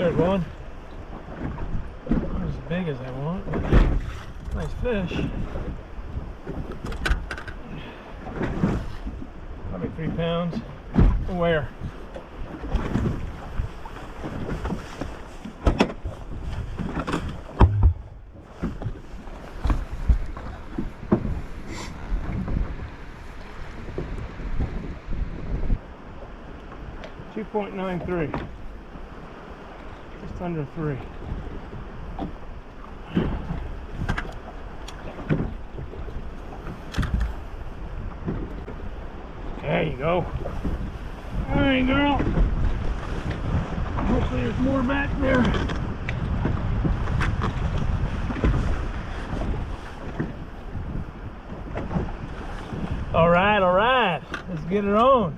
There's one. Not as big as I want, but nice fish. Probably 3 pounds. Where? .93, just under 3. There you go. All right, girl. Hopefully there's more back there. All right. Let's get it on.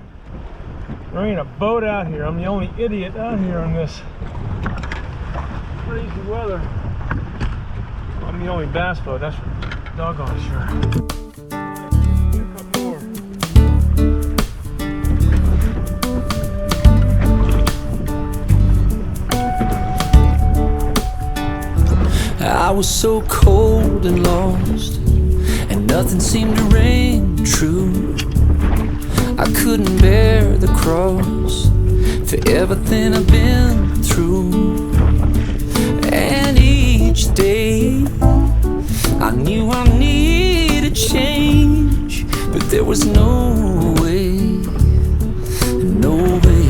There ain't a boat out here. I'm the only idiot out here on this crazy weather. I'm the only bass boat, that's for doggone sure. A couple more. I was so cold and lost, and nothing seemed to ring true. I couldn't bear the cross for everything I've been through. And each day I knew I needed change, but there was no way, no way.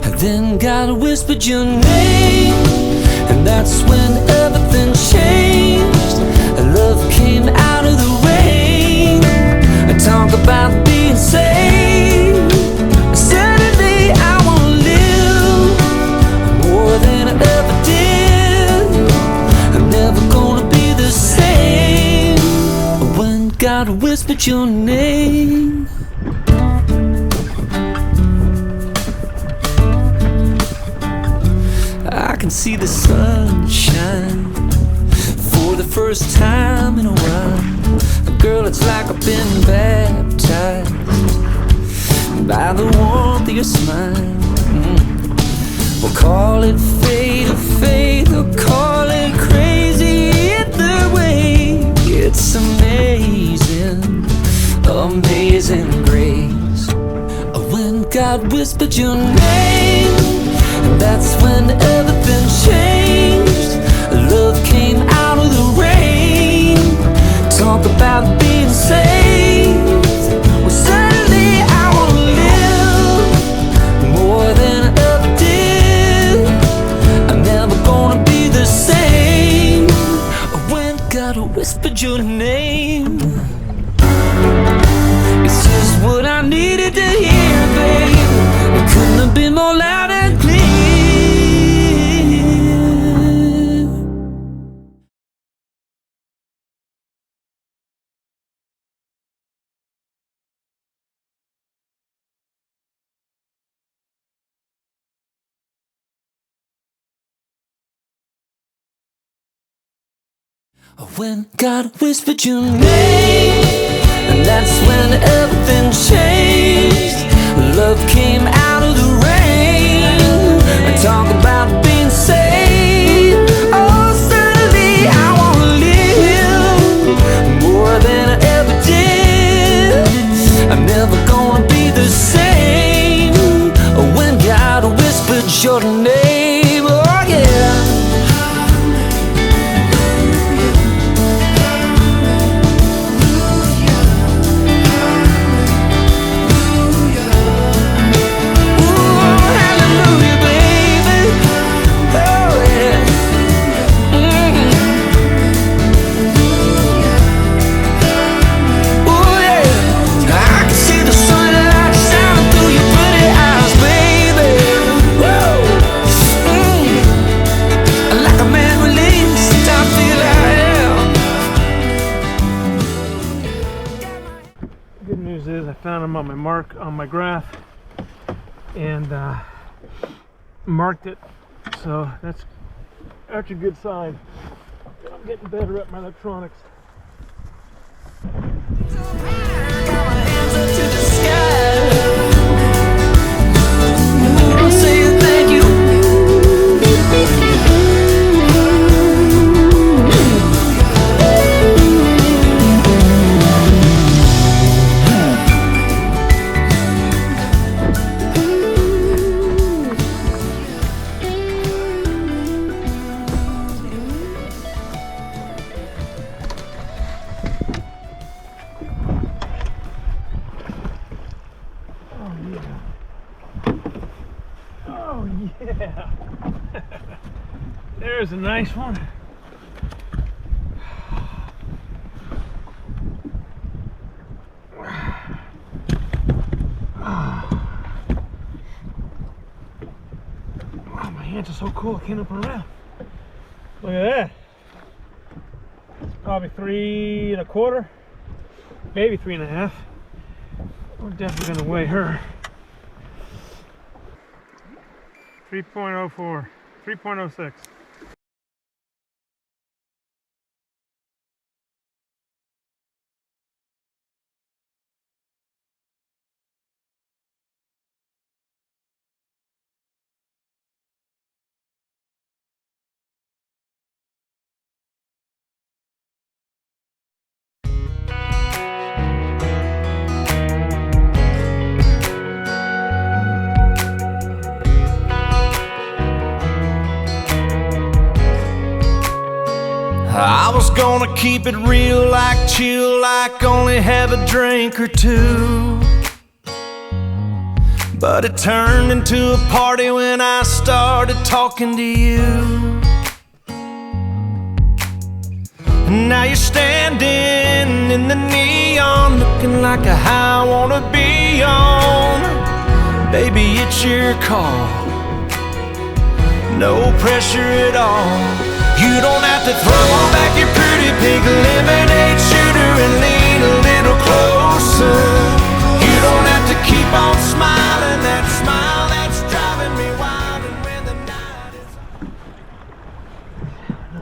And then God whispered your name, and that's when everything changed. Love came out of the rain. I talk about being saved. Suddenly I wanna live more than I ever did. I'm never gonna be the same when God whispered your name. I can see the sunshine for the first time in a while. Girl, it's like I've been baptized by the warmth of your smile. We'll call it fate or faith, or call it crazy. Either way, it's amazing, amazing grace. When God whispered your name, and that's when everything changed. Love came out of the rain. Talk about being saved. Well, suddenly I wanna live more than I ever did. I'm never gonna be the same when God whispered your name. It's just what I needed to hear, babe. It couldn't have been more loud and clear. When God whispered your name, and that's when everything changed. Love came out of the rain. And talk about being saved. Oh, suddenly I wanna live more than I ever did. I'm never gonna be the same when God whispered your name. Oh yeah. On my graph and marked it, so that's a good sign. I'm getting better at my electronics. Saying thank you. Yeah. There's a nice one. Wow, my hands are so cool, I can't open around. Look at that. It's probably 3 1/4, maybe 3 1/2. We're definitely gonna weigh her. 3.04, 3.06. I was gonna keep it real, like chill, like only have a drink or two. But it turned into a party when I started talking to you. And now you're standing in the neon, looking like a high I wanna be on. Baby, it's your call, no pressure at all. You don't have to throw back your pretty pink lemonade shooter and lean a little closer. You don't have to keep on smiling, that smile that's driving me wild. And when the night is No.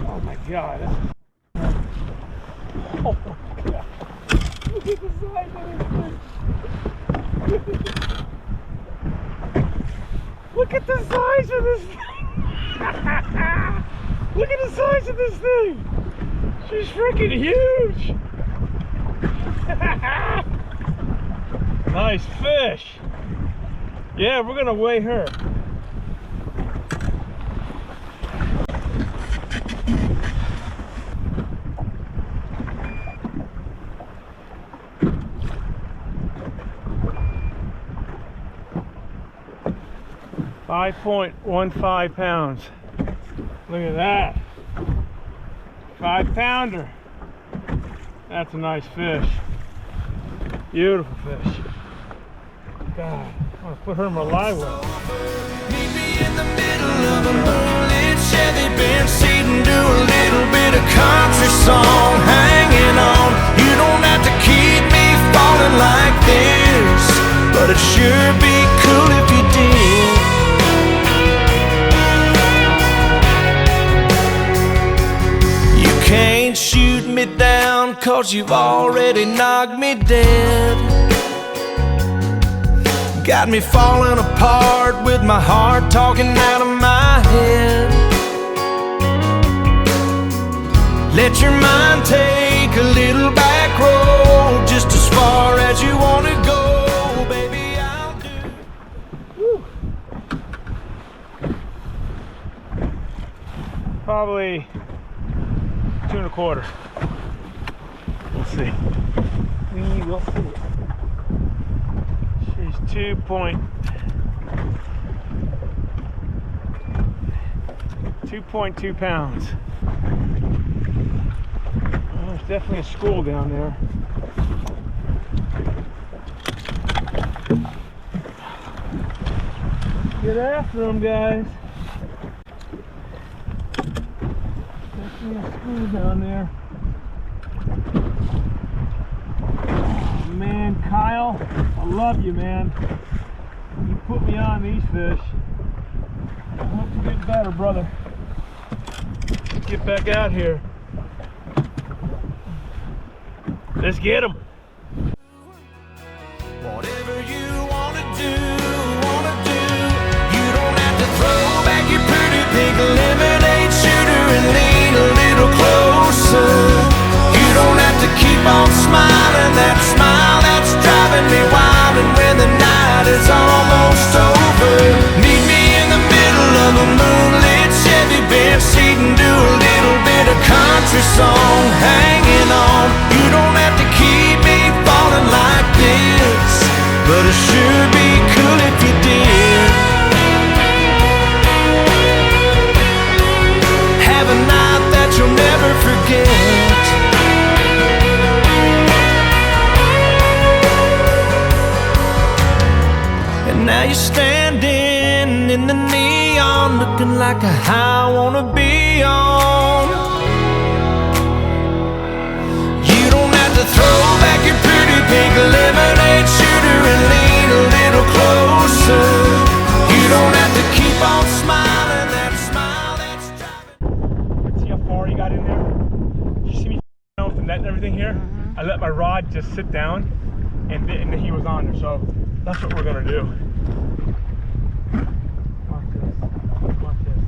Oh my God. Oh my God. Look at the size of this thing. Look at the size of this thing. Look at the size of this thing. She's freaking huge. Nice fish. Yeah, we're gonna weigh her. .15 pounds. Look at that. 5-pounder. That's a nice fish. Beautiful fish. God, I want to put her in my live well. meet me in the middle of a moonlit Chevy Benz seat and do a little bit of country song, hanging on. You don't have to keep me falling like this, but it'd sure be cool if you did. Can't shoot me down 'cause you've already knocked me dead. Got me falling apart with my heart talking out of my head. Let your mind take a little back road, just as far as you want to go, baby, I'll do. Woo. Probably 2 1/4. We'll see. We will see. She's 2.2 pounds. Well, there's definitely a school down there. Get after them, guys. Definitely a school down there. Oh, man, Kyle, I love you, man. You put me on these fish. I hope you get better, brother. Get back out here. Let's get them. Whatever you wanna do, you don't have to throw back your pretty pink lemonade shooter and lean a little closer. You don't have to keep on smiling, that smile that's driving me wild. And when the night is almost over, meet me in the middle of a moonlit Chevy Benz seat and do a little bit of country song, hanging on. You don't have to keep me falling Now you're standing in the neon, looking like a high I wanna be on. You don't have to throw back your pretty pink lemonade shooter and lean a little closer. You don't have to keep on smiling that smile that's driving. See how far he got in there? Did you see me with the net and everything here? I let my rod just sit down, and he was on there. So that's what we're gonna do. Watch this. Watch this.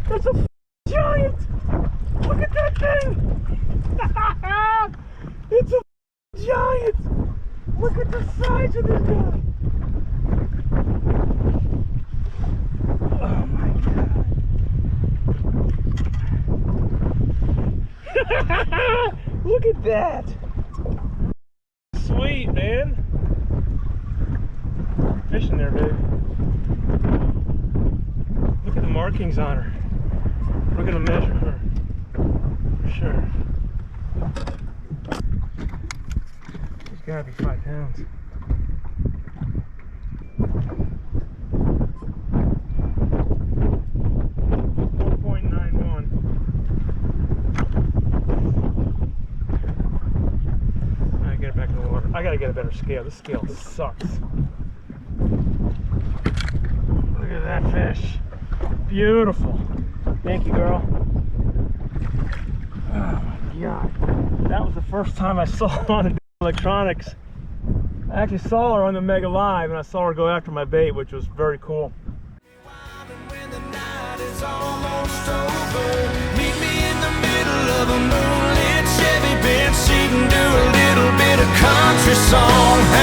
That's a giant! Look at that thing! It's a giant! Look at the size of this guy! Oh my god! Look at that! Sweet, man! Fishing there, babe. Look at the markings on her. We're gonna measure her for sure. She's gotta be 5 pounds. I gotta get a better scale. This scale sucks. Look at that fish. Beautiful. Thank you, girl. Oh my god. That was the first time I saw her on the electronics. I actually saw her on the Mega Live, and I saw her go after my bait, which was very cool. When the night is almost over, meet me in the middle of a moonlit Chevy Benz seat and do a little bit of country song.